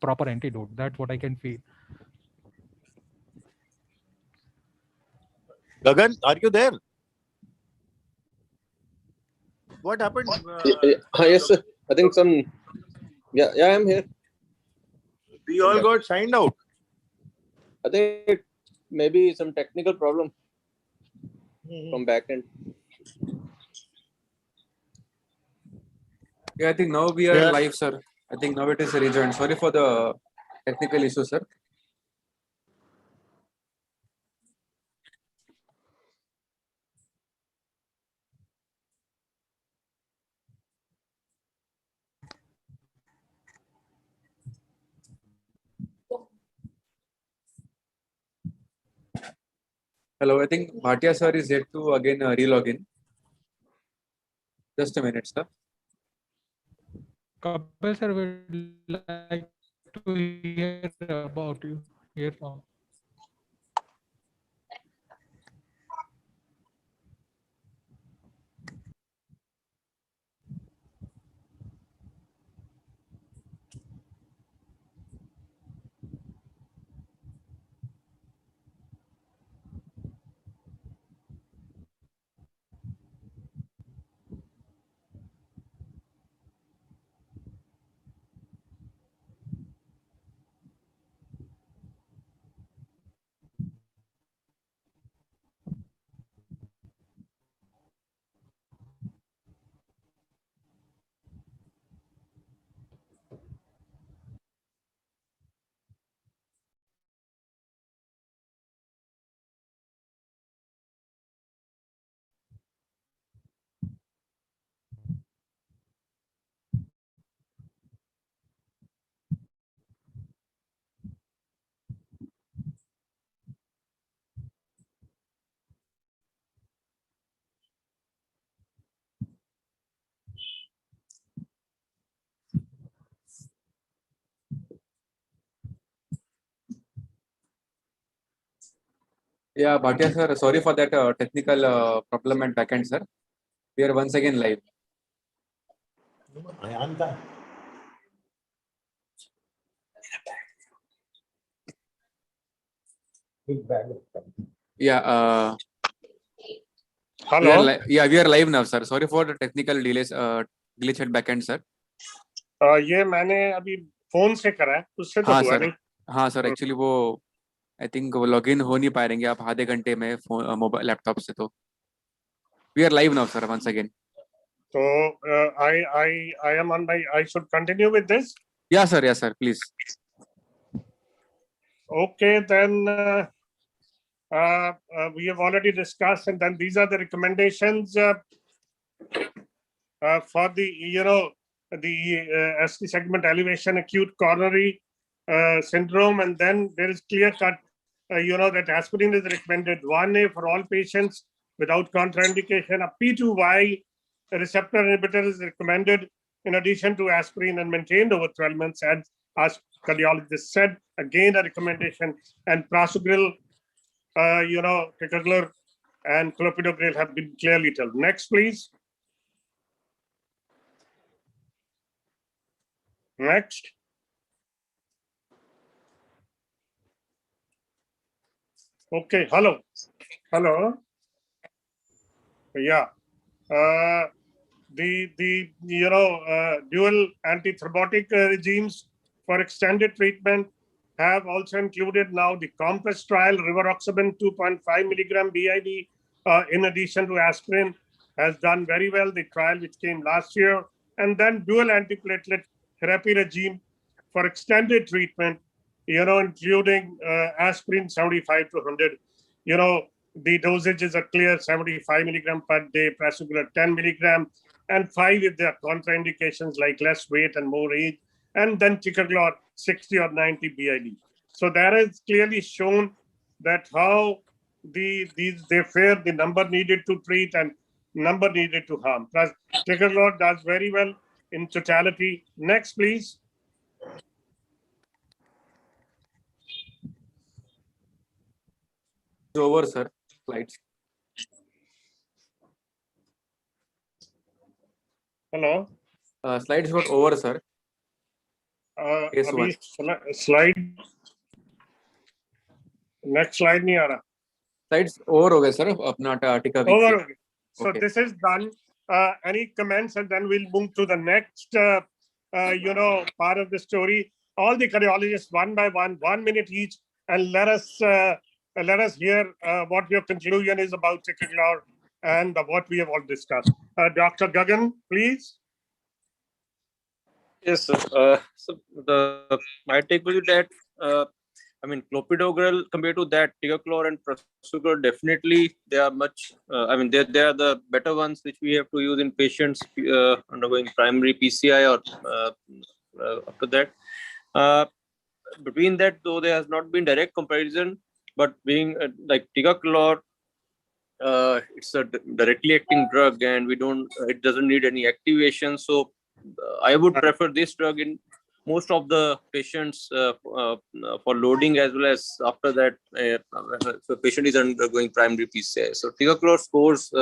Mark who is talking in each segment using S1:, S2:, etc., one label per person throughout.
S1: proper antidote. That's what I can feel.
S2: Gagan, are you there? What happened?
S3: Yes, sir. I think some. Yeah, I'm here.
S2: We all got signed out.
S3: I think maybe some technical problem from back end.
S4: Yeah, I think now we are live, sir. I think now it is rejoined. Sorry for the technical issue, sir. Hello, I think Bhatia sir is yet to again re-log in. Just a minute, sir.
S1: Kapil sir, would like to hear about you. Hear from.
S4: Yeah, Bhatia sir, sorry for that technical problem at backend, sir. We are once again live. Yeah.
S5: Hello.
S4: We are live now, sir. Sorry for the technical delays, glitch at backend, sir.
S5: ये मैंने अभी phone से करा है, उससे तो हुआ नहीं.
S4: हाँ सर, एक्चुअली वो आई थिंक वो लॉग इन हो नहीं पाएंगे आप आधे घंटे में मोबाइल लैपटॉप से. तो we are live now sir once again.
S5: So I am on my. I should continue with this.
S4: Yes sir, please.
S5: Okay, then we have already discussed, and then these are the recommendations for the the ST segment elevation acute coronary syndrome, and then there is clear cut that aspirin is recommended 1A for all patients without contraindication. A P2Y receptor inhibitor is recommended in addition to aspirin and maintained over 12 months, as cardiologist said. Again, a recommendation. And prasugrel, ticagrelor and clopidogrel have been clearly told. Next, please. Next. Okay, hello. Yeah. The dual antithrombotic regimes for extended treatment have also included now the COMPASS trial, rivaroxaban 2.5 milligram BID, in addition to aspirin, has done very well, the trial which came last year. And then dual antiplatelet therapy regime for extended treatment, including aspirin 75 to 100. The dosages are clear: 75 milligram per day, prasugrel 10 milligram, and 5 if there are contraindications like less weight and more age, and then ticagrelor 60 or 90 BID. So that is clearly shown that how they fare, the number needed to treat and number needed to harm. Plus, ticagrelor does very well in totality. Next, please.
S4: It's over, sir. Slides.
S5: Hello.
S4: Slides got over, sir. Case
S5: अभी
S4: 1.
S5: slide next slide नहीं आ रहा.
S4: Slides over हो गए sir अपना टिका week
S5: Over.
S4: के.
S5: So
S4: Okay.
S5: this is done. Any comments, and then we'll move to the next, part of the story. All the cardiologists, one by one, 1 minute each, and let us hear what your conclusion is about ticagrelor and what we have all discussed. Dr. Gagan, please.
S3: Yes, sir. So my take will be that I mean clopidogrel compared to that ticagrelor and prasugrel, definitely they are much. I mean they are the better ones which we have to use in patients undergoing primary PCI or after that. Between that, though, there has not been direct comparison, but being like ticagrelor, it's a directly acting drug, and it doesn't need any activation. So I would prefer this drug in most of the patients for loading, as well as after that, if the patient is undergoing primary PCI. So ticagrelor scores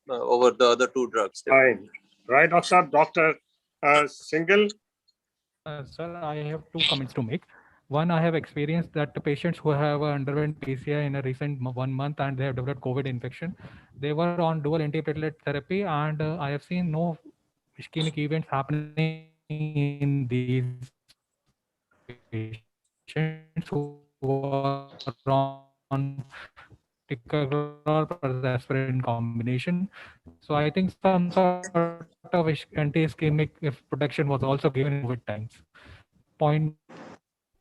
S3: over the other two drugs.
S5: Fine. Right, Dr. Singhal.
S1: Sir, I have 2 comments to make. One, I have experienced that the patients who have underwent PCI in a recent 1 month and they have developed COVID infection, they were on dual antiplatelet therapy, and I have seen no ischemic events happening in these patients who are on ticagrelor plus aspirin combination. So I think some sort of anti-ischemic protection was also given in COVID times. Point,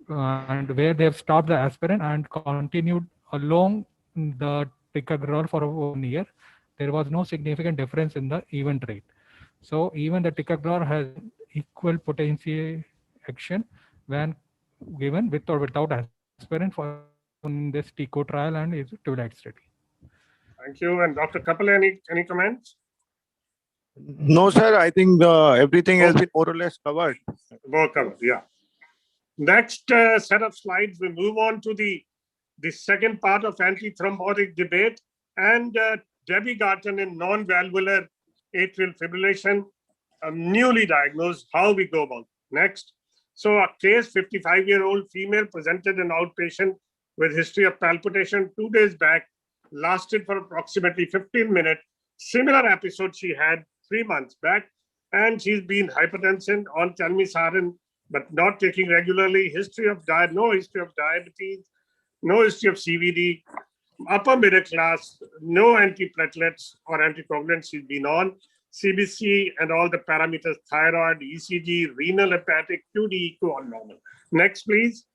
S1: and where they have stopped the aspirin and continued along the ticagrelor for 1 year, there was no significant difference in the event rate. So even the ticagrelor has equal potency action when given with or without aspirin for in this TICO trial and is Twilight study.
S5: Thank you. And Dr. Kapil, any comments?
S2: No, sir. I think everything has been more or less covered.
S5: Well covered, yeah. Next set of slides, we move on to the second part of antithrombotic debate, and Debbie Garton in non-valvular atrial fibrillation, newly diagnosed, how we go about. Next. So a case, 55-year-old female presented an outpatient with history of palpitation 2 days back, lasted for approximately 15 minutes. Similar episode she had 3 months back, and she's been hypertensive on telmisartan, but not taking regularly. History of diet, no history of diabetes, no history of CVD, upper middle class, no antiplatelets or anticoagulants she's been on, CBC and all the parameters, thyroid, ECG, renal, hepatic, QD, echo, all normal. Next, please.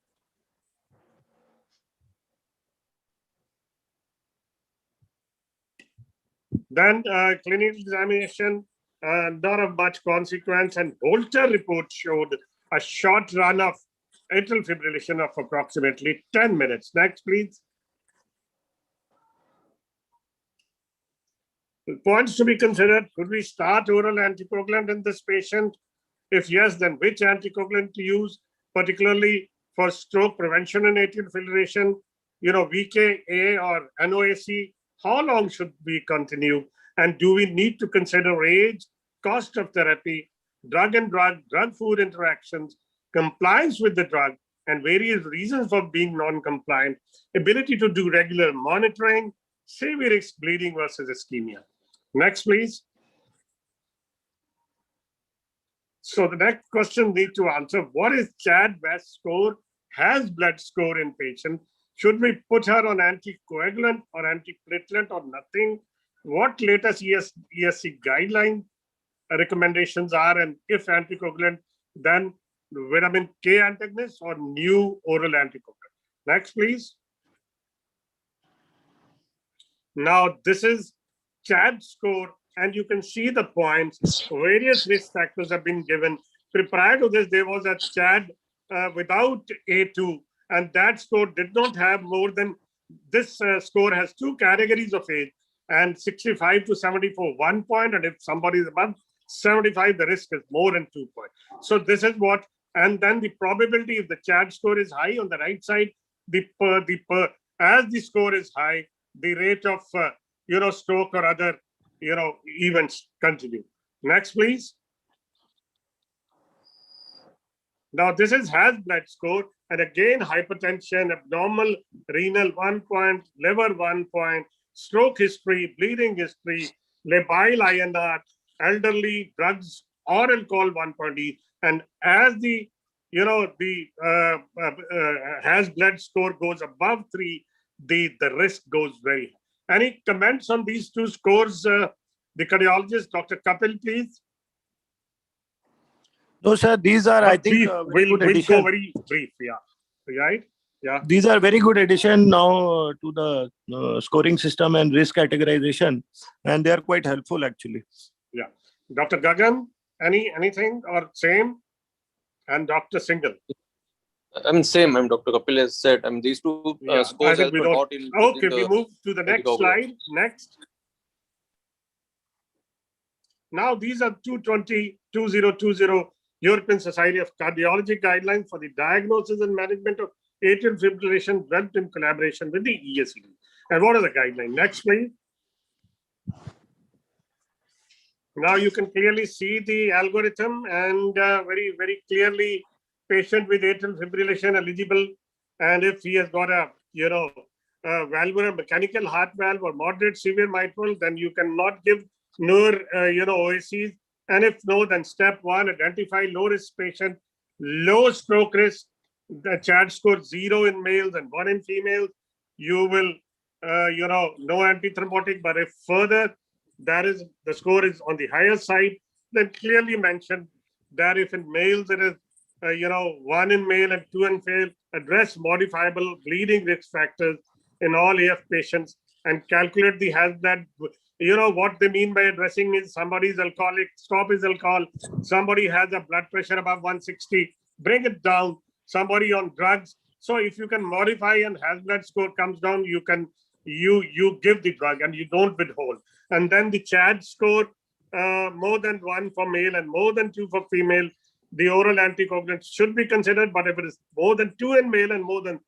S5: Then clinical examination, not of much consequence, and Holter report showed a short run of atrial fibrillation of approximately 10 minutes. Next, please. Points to be considered: could we start oral anticoagulant in this patient? If yes, then which anticoagulant to use, particularly for stroke prevention and atrial fibrillation? VKA or NOAC, how long should we continue? And do we need to consider age, cost of therapy, drug and drug-food interactions, compliance with the drug, and various reasons for being non-compliant, ability to do regular monitoring, severe risk bleeding versus ischemia? Next, please. So the next question need to answer: what is CHAD-VAS score? Has blood score in patient? Should we put her on anticoagulant or antiplatelet or nothing? What latest ESC guideline recommendations are, and if anticoagulant, then vitamin K antagonist or new oral anticoagulant? Next, please. Now this is CHAD score, and you can see the points. Various risk factors have been given. Prior to this, there was a CHAD without A2, and that score did not have more than, this score has 2 categories of age, and 65 to 74, 1 point, and if somebody is above 75, the risk is more than 2 points. So this is what, and then the probability, if the CHAD score is high on the right side, as the score is high, the rate of stroke or other events continue. Next, please. Now, this is has blood score, and again, hypertension, abnormal renal 1 point, liver 1 point, stroke history, bleeding history, labile INR, elderly, drugs or alcohol 1 point each. And as the has blood score goes above 3, the risk goes very high. Any comments on these two scores, the cardiologist, Dr. Kapil, please?
S2: No, sir, these are, I think,
S5: Brief.
S2: very good
S5: We'll go
S2: addition.
S5: very brief. Yeah. Right? Yeah.
S2: These are very good addition now to the scoring system and risk categorization, and they are quite helpful actually.
S5: Yeah. Dr. Gagan, anything or same? And Dr. Singhal.
S3: I mean, same. I mean, Dr. Kapil has said. I mean, these two
S5: Yeah, I
S3: scores
S5: think
S3: help
S5: we
S3: a
S5: don't.
S3: lot in.
S5: Okay,
S3: in
S5: we
S3: the
S5: move to the next
S3: anticoagulant.
S5: slide. Next. Now, these are 2020 European Society of Cardiology guidelines for the diagnosis and management of atrial fibrillation developed in collaboration with the ESC. And what are the guidelines? Next, please. Now you can clearly see the algorithm and very, very clearly patient with atrial fibrillation eligible. And if he has got a, valvular mechanical heart valve or moderate severe mitral, then you cannot give newer, OACs. And if no, then step 1, identify low risk patient, low stroke risk, the CHAD score 0 in males and 1 in females. You will, no antithrombotic, but if further the score is on the higher side, then clearly mention that if in males it is 1 in male and 2 in female, address modifiable bleeding risk factors in all AF patients and calculate the hazard. What they mean by addressing is somebody is alcoholic, stop his alcohol. Somebody has a blood pressure above 160, bring it down. Somebody on drugs. So if you can modify and has blood score comes down, you can you give the drug and you don't withhold. And then the CHAD score, more than 1 for male and more than 2 for female, the oral anticoagulants should be considered. But if it is more than 2 in male and more than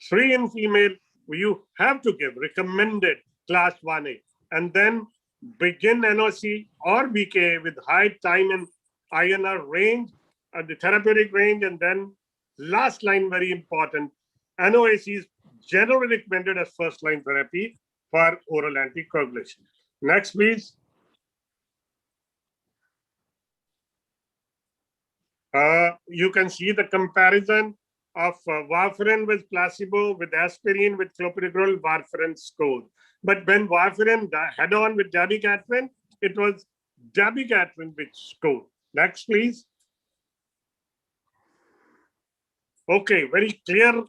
S5: 3 in female, you have to give recommended class 1A. And then begin NOC or BKA with high time and INR range, the therapeutic range. And then last line, very important, NOAC is generally recommended as first line therapy for oral anticoagulation. Next, please. You can see the comparison of warfarin with placebo, with aspirin, with clopidogrel, warfarin score. But when warfarin had on with dabigatran, it was dabigatran which scored. Next, please. Okay, very clear,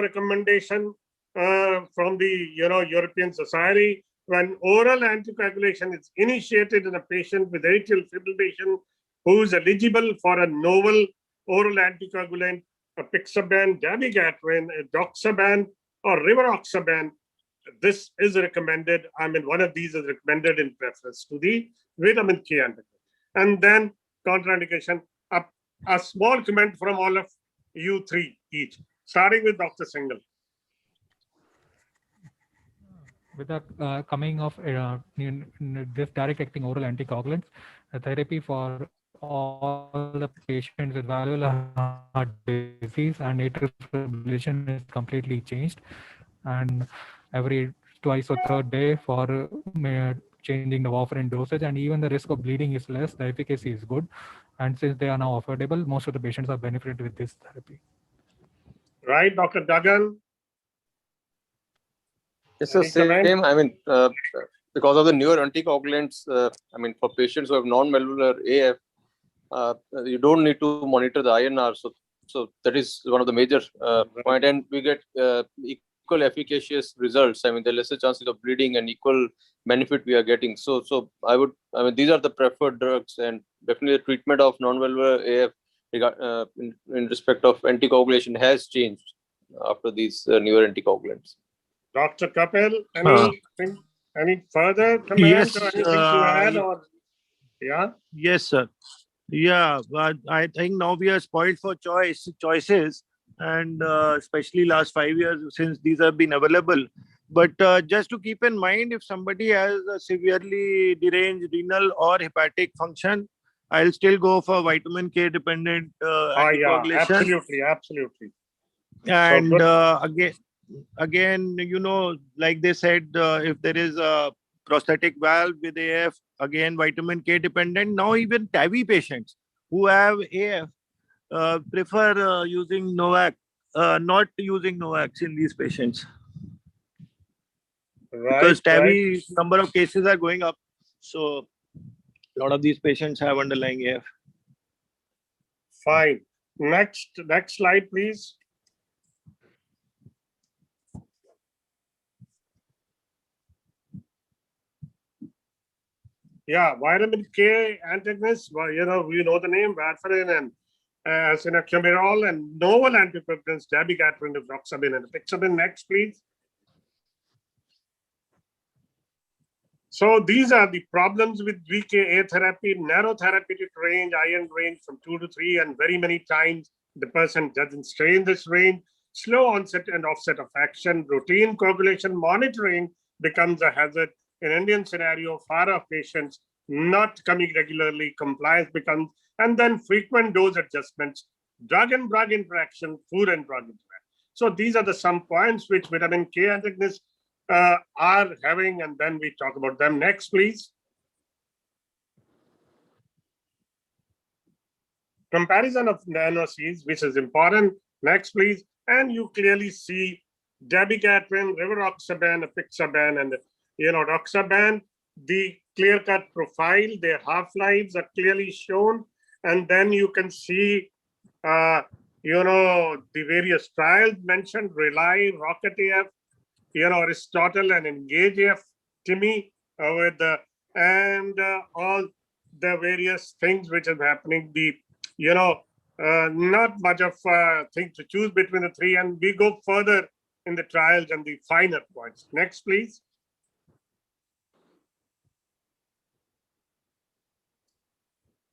S5: recommendation from the, European Society. When oral anticoagulation is initiated in a patient with atrial fibrillation who is eligible for a novel oral anticoagulant, apixaban, dabigatran, doxaban, or rivaroxaban, this is recommended. I mean, one of these is recommended in preference to the vitamin K anticoagulant. And then contraindication, a small comment from all of you three each, starting with Dr. Singhal.
S1: With the coming of this direct acting oral anticoagulants, the therapy for all the patients with valvular heart disease and atrial fibrillation is completely changed. And every twice or third day for changing the warfarin dosage, and even the risk of bleeding is less, the efficacy is good. And since they are now affordable, most of the patients are benefited with this therapy.
S5: Right, Dr. Dagan.
S3: It's the same. I mean, because of the newer anticoagulants, I mean, for patients who have non-valvular AF, you don't need to monitor the INR. So that is one of the major point, and we get equal efficacious results. I mean, the lesser chances of bleeding and equal benefit we are getting. So I mean, these are the preferred drugs, and definitely the treatment of non-valvular AF in respect of anticoagulation has changed after these newer anticoagulants.
S5: Dr. Kapil, any further comment
S2: Yes,
S5: or anything to add? Or yeah?
S2: Yes, sir. Yeah, but I think now we are spoiled for choices, and especially last 5 years since these have been available. But just to keep in mind, if somebody has a severely deranged renal or hepatic function, I'll still go for vitamin K dependent
S5: Yeah,
S2: anticoagulation.
S5: absolutely.
S2: And
S5: So good.
S2: again, like they said, if there is a prosthetic valve with AF, again vitamin K dependent. Now even TAVI patients who have AF prefer using Novak, not using Novax in these patients, because TAVI number of cases are going up. So a lot of these patients have underlying AF.
S5: Fine. Next slide, please. Yeah, vitamin K antagonists. Well, we know the name, warfarin and acinocumarol, and novel anticoagulants, dabigatran, roxabin, and apixaban. Next, please. So these are the problems with VKA therapy: narrow therapeutic range, iron range from 2 to 3, and very many times the person doesn't stay in this range. Slow onset and offset of action. Routine coagulation monitoring becomes a hazard. In Indian scenario, far of patients not coming regularly, compliance becomes, and then frequent dose adjustments, drug and drug interaction, food and drug interaction. So these are the some points which vitamin K antagonists are having, and then we talk about them. Next, please. Comparison of nano-Cs, which is important. Next, please. And you clearly see dabigatran, rivaroxaban, apixaban, and roxaban. The clear-cut profile, their half-lives are clearly shown, and then you can see, the various trials mentioned: Rely, Rocket AF, Aristotle, and Engage AF, Timmy, with and all the various things which are happening. The not much of things to choose between the three, and we go further in the trials and the finer points. Next, please.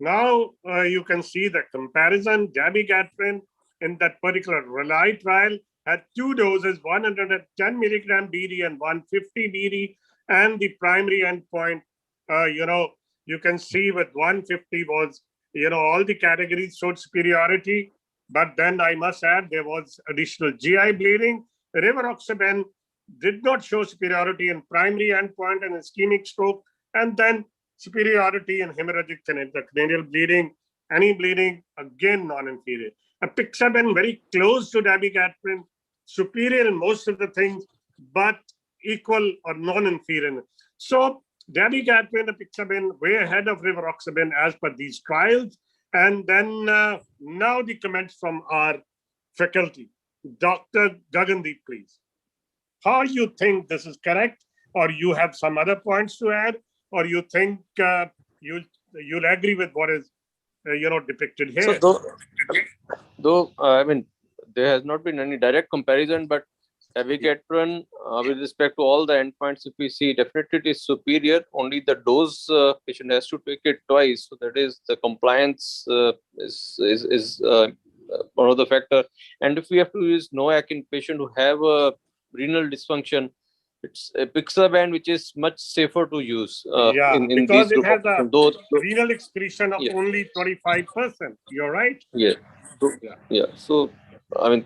S5: Now you can see the comparison. Dabigatran in that particular Rely trial had 2 doses, 110 milligram BD and 150 BD, and the primary endpoint, you can see with 150 was, all the categories showed superiority, but then I must add there was additional GI bleeding. Rivaroxaban did not show superiority in primary endpoint and ischemic stroke, and then superiority in hemorrhagic and intracranial bleeding. Any bleeding, again, non-inferior. Apixaban very close to dabigatran, superior in most of the things, but equal or non-inferior. So dabigatran, apixaban, way ahead of rivaroxaban as per these trials. And then now the comments from our faculty. Dr. Gagandeep, please. How you think this is correct, or you have some other points to add, or you think you'll agree with what is depicted here?
S3: So though I mean, there has not been any direct comparison, but dabigatran with respect to all the endpoints, if we see, definitely it is superior. Only the dose patient has to take it twice, so that is the compliance is one of the factor. And if we have to use NOAC in patient who have a renal dysfunction, it's a apixaban, which is much safer to use in
S5: because
S3: these
S5: it
S3: group
S5: has
S3: of
S5: a renal excretion of only 25%. You're right.
S3: Yeah. So I mean,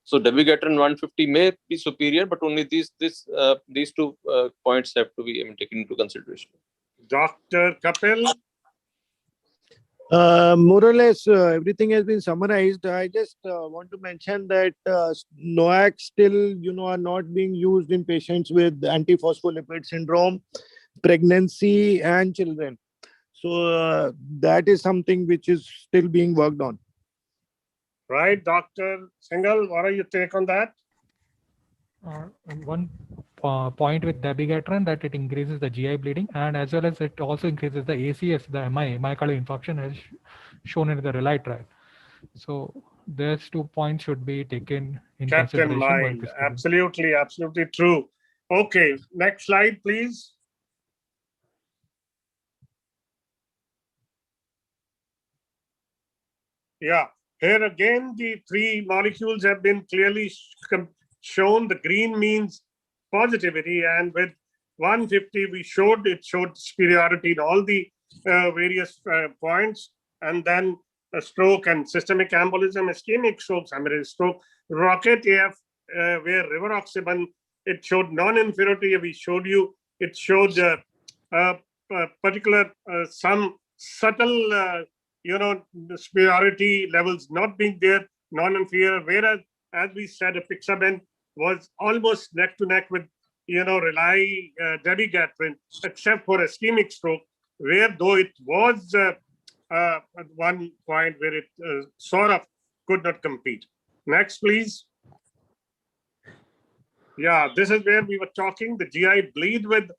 S3: so dabigatran 150 may be superior, but only these 2 points have to be taken into consideration.
S5: Dr. Kapil.
S2: More or less, everything has been summarized. I just want to mention that NOAC still, are not being used in patients with antiphospholipid syndrome, pregnancy, and children. So that is something which is still being worked on.
S5: Right, Dr. Singhal, what are your take on that?
S1: One point with dabigatran, that it increases the GI bleeding, and as well as it also increases the ACS, the myocardial infarction, as shown in the Rely trial. So these 2 points should be taken in
S5: Kept in
S1: consideration.
S5: mind. Absolutely true. Okay, next slide, please. Yeah, here again, the 3 molecules have been clearly shown. The green means positivity, and with 150, it showed superiority in all the various points, and then a stroke and systemic embolism, ischemic strokes, hemorrhage stroke, rocket AF, where rivaroxaban, it showed non-inferiority. We showed you, it showed particular some subtle, superiority levels not being there, non-inferior, whereas, as we said, apixaban was almost neck to neck with, rely dabigatran, except for ischemic stroke, where though it was at one point where it sort of could not compete. Next, please. Yeah, this is where we were talking. The GI bleed with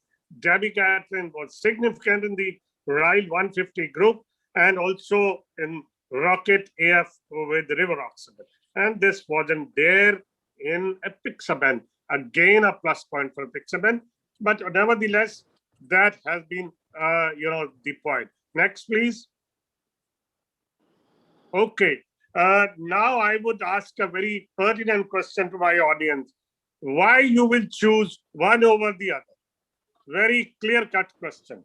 S5: dabigatran was significant in the RILE 150 group and also in Rocket AF with rivaroxaban. And this wasn't there in apixaban. Again, a plus point for apixaban. But nevertheless, that has been, the point. Next, please. Okay. Now I would ask a very pertinent question to my audience. Why you will choose one over the other? Very clear-cut question.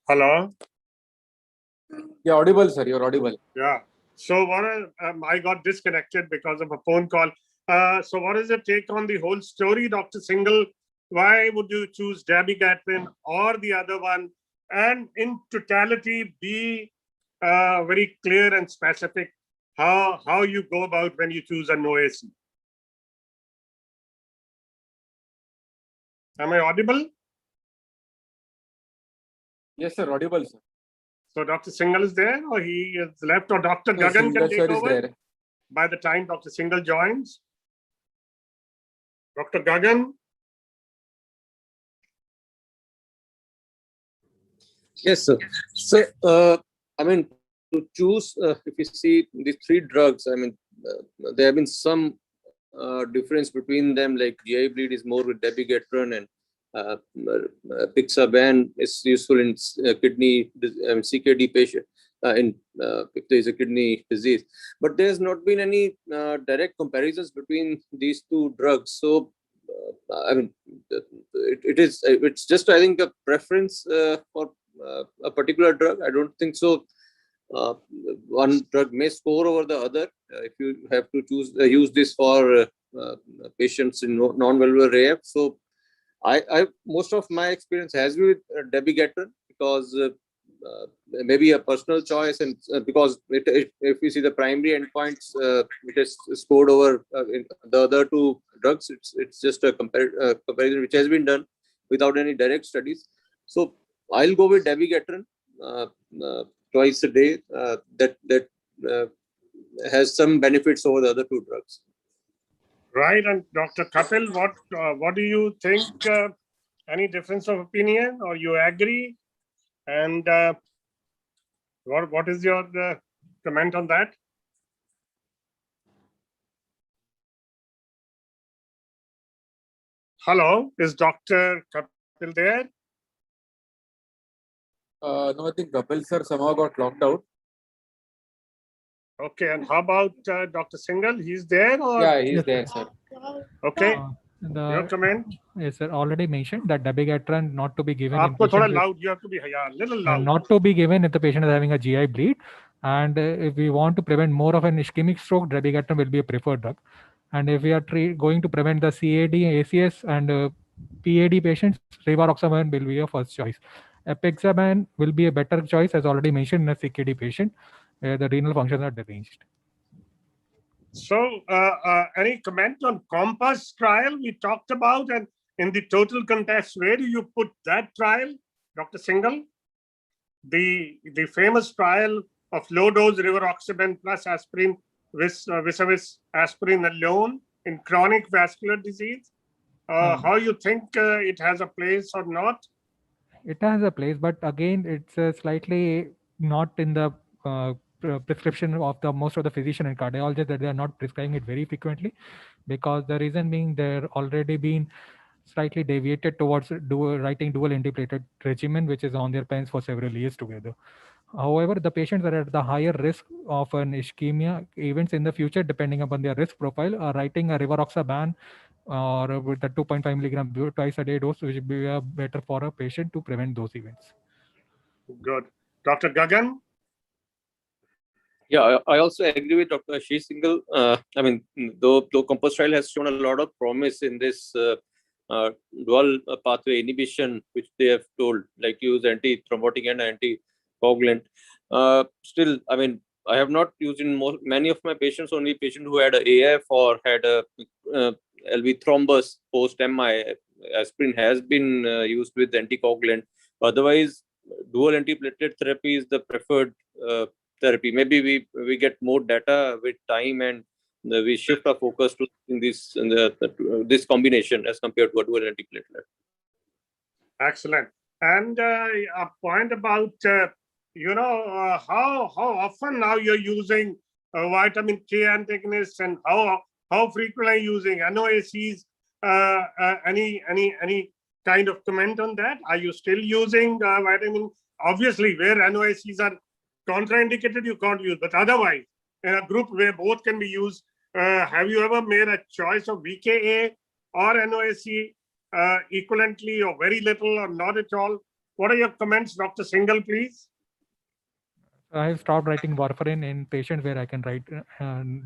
S5: Hello?
S4: You're audible, sir. You're audible.
S5: Yeah. So what I got disconnected because of a phone call. So what is your take on the whole story, Dr. Singhal? Why would you choose dabigatran or the other one? And in totality, be very clear and specific how you go about when you choose a NOAC. Am I audible?
S4: Yes, sir. Audible, sir.
S5: So Dr. Singhal is there, or he is left, or Dr.
S4: No,
S5: Gagan can
S4: Singhal
S5: take
S4: sir is
S5: over
S4: there.
S5: by the time Dr. Singhal joins. Dr. Gagan?
S3: Yes, sir. So, I mean, to choose, if you see the three drugs, I mean, there have been some difference between them, like GI bleed is more with dabigatran and apixaban is useful in kidney CKD patient if there is a kidney disease. But there's not been any direct comparisons between these two drugs. So, I mean, it's just, I think, a preference for a particular drug. I don't think so. One drug may score over the other if you have to use this for patients in non-valvular AF. So I most of my experience has been with dabigatran because maybe a personal choice, and because if you see the primary endpoints, it is scored over in the other two drugs. It's just a comparison which has been done without any direct studies. So I'll go with dabigatran twice a day. That has some benefits over the other two drugs.
S5: Right, and Dr. Kapil, what do you think? Any difference of opinion, or you agree? And what is your comment on that? Hello, is Dr. Kapil there?
S4: No, I think Kapil sir somehow got locked out.
S5: Okay, and how about Dr. Singhal? He's there, or?
S4: Yeah, he's
S1: Yes,
S4: there,
S1: sir.
S4: sir.
S5: Okay, your
S1: The
S5: comment?
S1: yes, sir. Already mentioned that dabigatran not to be given in
S5: Aapko thoda
S1: patients with,
S5: loud. You have to be little loud.
S1: not to be given if the patient is having a GI bleed, and if we want to prevent more of an ischemic stroke, dabigatran will be a preferred drug. And if we are going to prevent the CAD, ACS, and PAD patients, rivaroxaban will be your first choice. Apixaban will be a better choice, as already mentioned, in a CKD patient where the renal functions are deranged.
S5: So, any comment on COMPASS trial we talked about, and in the total contest, where do you put that trial, Dr. Singhal? The famous trial of low-dose rivaroxaban plus aspirin vis-a-vis aspirin alone in chronic vascular disease. How you think it has a place or not?
S1: It has a place, but again, it's slightly not in the prescription of the most of the physician and cardiologists, that they are not prescribing it very frequently, because the reason being they're already been slightly deviated towards writing dual antiplatelet regimen, which is on their pens for several years together. However, the patients that are at the higher risk of an ischemia events in the future, depending upon their risk profile, are writing a rivaroxaban or with the 2.5 milligram twice a day dose, which will be better for a patient to prevent those events.
S5: Good. Dr. Gagan?
S3: Yeah, I also agree with Dr. Ashish Singhal. I mean, though Compass trial has shown a lot of promise in this dual pathway inhibition, which they have told, like use anti-thrombotic and anticoagulant. Still, I mean, I have not used in many of my patients. Only patient who had a AF or had a LV thrombus post MI, aspirin has been used with anticoagulant. Otherwise, dual antiplatelet therapy is the preferred therapy. Maybe we get more data with time, and we shift our focus to this combination as compared to a dual antiplatelet.
S5: Excellent. And a point about how often now you're using vitamin K antagonists, and how frequently using NOACs. Any kind of comment on that? Are you still using vitamin? Obviously, where NOACs are contraindicated, you can't use. But otherwise, in a group where both can be used, have you ever made a choice of VKA or NOAC equivalently, or very little, or not at all? What are your comments, Dr. Singhal, please?
S1: I have stopped writing warfarin in patients where I can write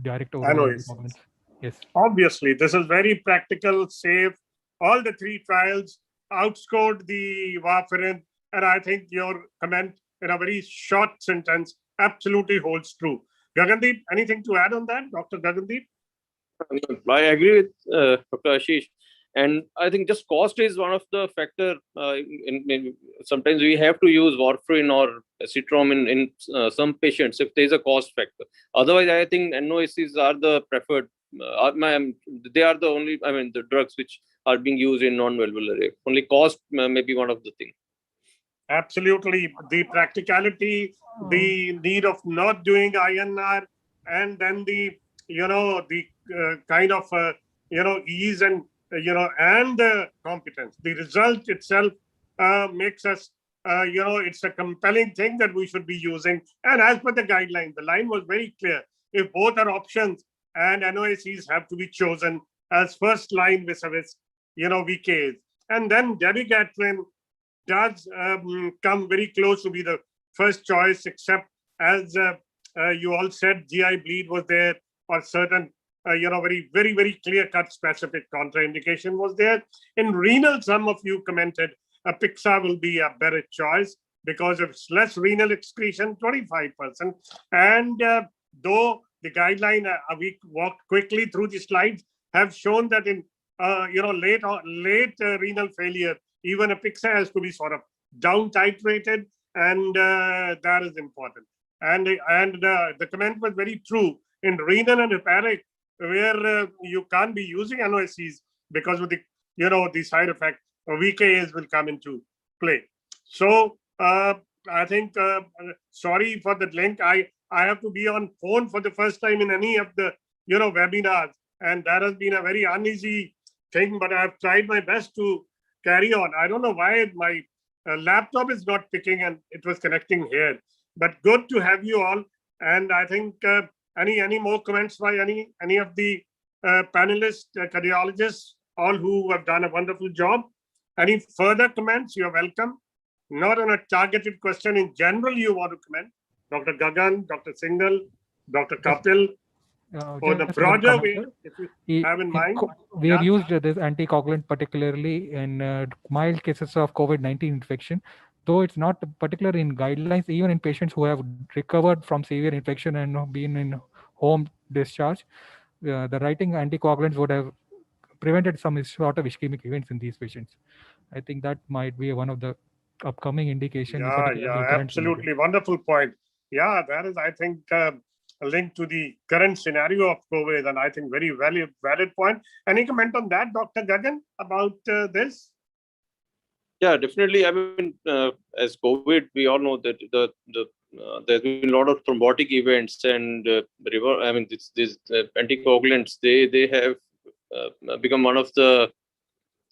S1: direct oral
S5: NOACs.
S1: anticoagulants. Yes.
S5: Obviously, this is very practical, safe. All the three trials outscored the warfarin, and I think your comment in a very short sentence absolutely holds true. Gagandeep, anything to add on that, Dr. Gagandeep?
S3: I agree with Dr. Ashish, and I think just cost is one of the factor. Sometimes we have to use warfarin or acetrom in some patients if there is a cost factor. Otherwise, I think NOACs are the preferred. They are the only, I mean, the drugs which are being used in non-valvular AF. Only cost may be one of the things.
S5: Absolutely. The practicality, the need of not doing INR, and then the kind of ease and and the competence. The result itself makes us it's a compelling thing that we should be using. And as per the guideline, the line was very clear. If both are options, and NOACs have to be chosen as first line vis-a-vis VKs, and then dabigatran does come very close to be the first choice, except as you all said, GI bleed was there, or certain very clear-cut specific contraindication was there. In renal, some of you commented Apixa will be a better choice because of less renal excretion, 25%. And though the guideline, we walked quickly through the slides, have shown that in late renal failure, even Apixa has to be sort of down titrated, and that is important. And the comment was very true in renal and hepatic, where you can't be using NOACs because of the the side effect. VKAs will come into play. So I think sorry for the link. I have to be on phone for the first time in any of the webinars, and that has been a very uneasy thing. But I've tried my best to carry on. I don't know why my laptop is not picking, and it was connecting here. But good to have you all. And I think any more comments by any of the panelists, cardiologists, all who have done a wonderful job. Any further comments? You're welcome. Not on a targeted question in general, you want to comment, Dr. Gagan, Dr. Singhal, Dr. Kapil, or the broader way, if you have in mind.
S1: We have used this anticoagulant particularly in mild cases of COVID-19 infection, though it's not particular in guidelines. Even in patients who have recovered from severe infection and been in home discharge, the writing anticoagulants would have prevented some sort of ischemic events in these patients. I think that might be one of the upcoming indications.
S5: Yeah, absolutely. Wonderful point. Yeah, that is, I think, a link to the current scenario of COVID, and I think very valid point. Any comment on that, Dr. Gagan, about this?
S3: Yeah, definitely. I mean, as COVID, we all know that there's been a lot of thrombotic events and I mean, these anticoagulants. They have become one of the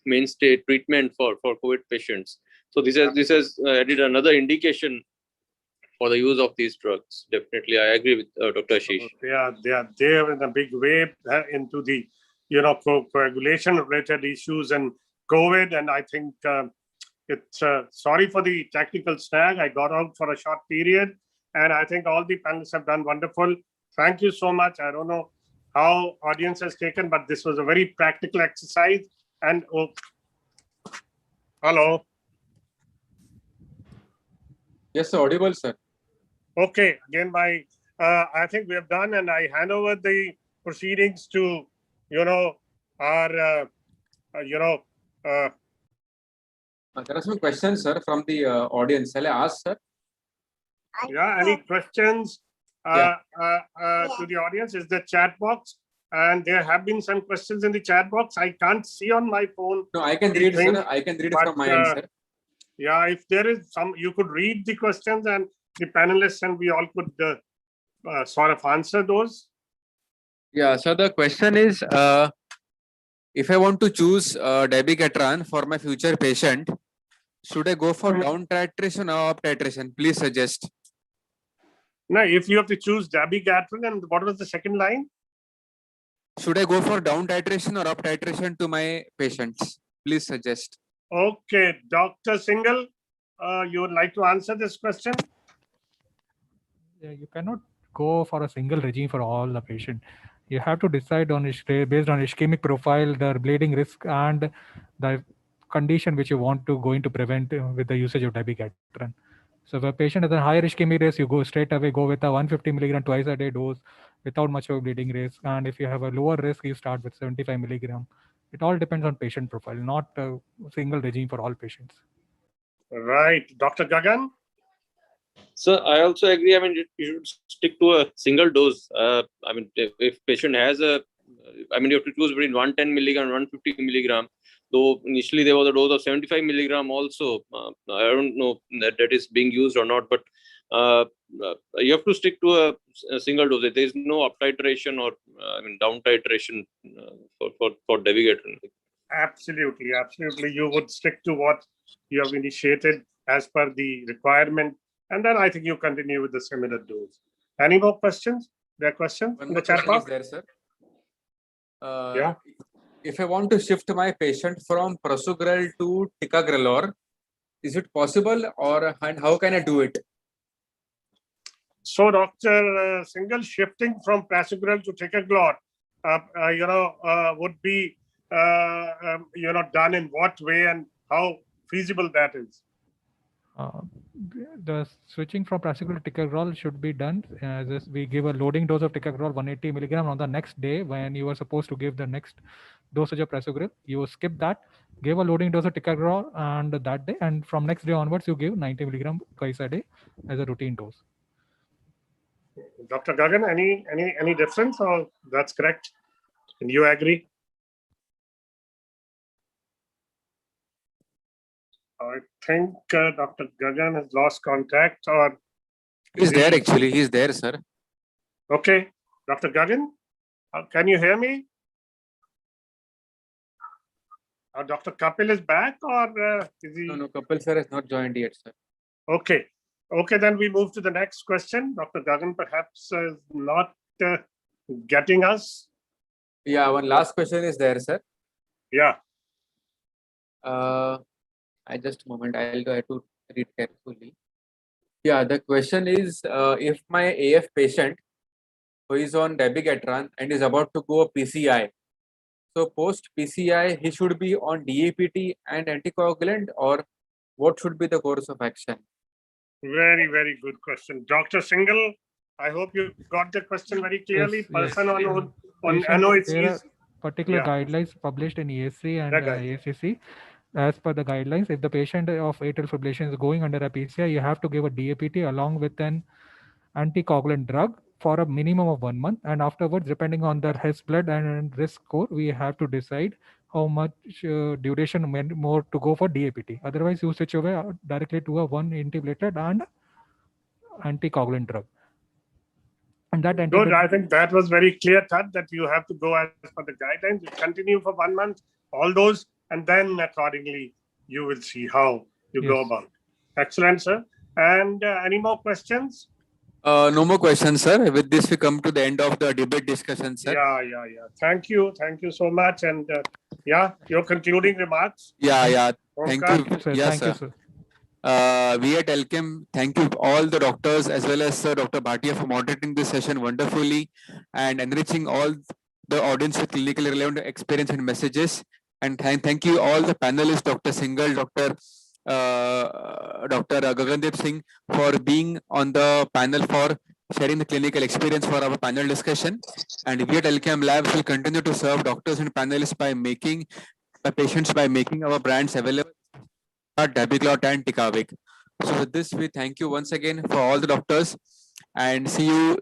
S3: mainstay treatment for COVID patients. So this has added another indication for the use of these drugs. Definitely, I agree with Dr. Ashish.
S5: They are there in a big way into the coagulation related issues and COVID, and I think it's sorry for the technical snag. I got out for a short period, and I think all the panelists have done wonderful. Thank you so much. I don't know how audience has taken, but this was a very practical exercise. And hello.
S4: Yes, sir, audible, sir.
S5: Okay, again, I think we have done, and I hand over the proceedings to, our,
S4: There are some questions, sir, from the audience. Shall I ask, sir?
S5: any questions to the audience? Is the chat box, and there have been some questions in the chat box. I can't see on my phone.
S4: No, I can read, sir. I can read it from my end, sir.
S5: Yeah, if there is some, you could read the questions, and the panelists and we all could sort of answer those.
S4: Yeah, so the question is, if I want to choose dabigatran for my future patient, should I go for down titration or up titration? Please suggest.
S5: Now, if you have to choose dabigatran, and what was the second line?
S4: Should I go for down titration or up titration to my patients? Please suggest.
S5: Okay, Dr. Singhal, you would like to answer this question?
S1: Yeah, you cannot go for a single regime for all the patient. You have to decide on based on ischemic profile, the bleeding risk, and the condition which you want to going to prevent with the usage of dabigatran. So if a patient has a higher ischemic risk, you go straight away go with a 150 milligram twice a day dose without much of a bleeding risk. And if you have a lower risk, you start with 75 milligram. It all depends on patient profile, not a single regime for all patients.
S5: Right, Dr. Gagan.
S3: So I also agree. I mean, you should stick to a single dose. I mean, if patient has I mean, you have to choose between 110 milligram, 150 milligram. Though initially there was a dose of 75 milligram also. I don't know that is being used or not, but you have to stick to a single dose. There is no up titration or I mean down titration for dabigatran.
S5: Absolutely. You would stick to what you have initiated as per the requirement, and then I think you continue with the similar dose. Any more questions? There are questions in the chat box?
S4: There, sir.
S5: Yeah.
S4: If I want to shift my patient from prasugrel to ticagrelor, is it possible, and how can I do it?
S5: So, Dr. Singhal, shifting from prasugrel to ticagrelor, would be done in what way and how feasible that is?
S1: The switching from prasugrel to ticagrelor should be done as we give a loading dose of ticagrelor 180 milligram on the next day when you are supposed to give the next dosage of prasugrel. You skip that, give a loading dose of ticagrelor and that day, and from next day onwards you give 90 milligram twice a day as a routine dose.
S5: Dr. Gagan, any difference, or that's correct? And you agree? I think Dr. Gagan has lost contact, or
S4: He's there actually. He's there, sir.
S5: Okay, Dr. Gagan, can you hear me? Dr. Kapil is back, or is he?
S4: No, Kapil sir has not joined yet, sir.
S5: Okay, then we move to the next question. Dr. Gagan perhaps is not getting us.
S4: Yeah, one last question is there, sir.
S5: Yeah.
S4: I just a moment. I'll go to read carefully. Yeah, the question is, if my AF patient who is on dabigatran and is about to go PCI, so post PCI he should be on DAPT and anticoagulant, or what should be the course of action?
S5: Very, very good question, Dr. Singhal. I hope you got the question very clearly. Person on NOACs.
S1: There are particular guidelines published in ESC and ASCC. As per the guidelines, if the patient of atrial fibrillation is going under a PCI, you have to give a DAPT along with an anticoagulant drug for a minimum of 1 month, and afterwards, depending on his blood and risk score, we have to decide how much duration more to go for DAPT. Otherwise, you switch away directly to a one antiplatelet and anticoagulant drug. And that
S5: Good. I
S1: antibiotic,
S5: think that was very clear cut that you have to go as per the guidelines. You continue for 1 month, all those, and then accordingly you will see how you go
S1: Yes.
S5: about. Excellent, sir. And any more questions?
S4: No more questions, sir. With this, we come to the end of the debate discussion, sir.
S5: Yeah. Thank you so much. And your concluding remarks.
S4: Yeah. Thank
S5: Omkar?
S4: you.
S1: Thank you, sir.
S4: Yes,
S1: Thank you,
S4: sir.
S1: sir.
S4: We at Elchem, thank you all the doctors as well as Dr. Bhatia for moderating this session wonderfully and enriching all the audience with clinically relevant experience and messages. And thank you all the panelists, Dr. Singhal, Dr. Gagandeep Singh, for being on the panel for sharing the clinical experience for our panel discussion. And we at Elchem Labs will continue to serve doctors and panelists by making our brands available at Dabiglot and Tikavik. So with this, we thank you once again for all the doctors and see you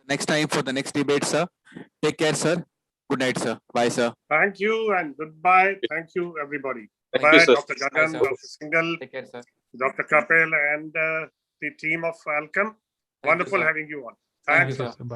S4: next time for the next debate, sir. Take care, sir. Good night, sir. Bye, sir.
S5: Thank you and goodbye. Thank you, everybody.
S3: Thank you,
S5: Bye,
S3: sir.
S5: Dr. Gagan,
S4: sir.
S5: Dr. Singhal,
S4: Take care, sir.
S5: Dr. Kapil, and the team of Alchem.
S4: Thank you,
S5: Wonderful
S4: sir.
S5: having you on.
S4: Thank
S5: Thanks.
S4: you,
S1: Thank
S4: sir.
S1: you, sir. Bye.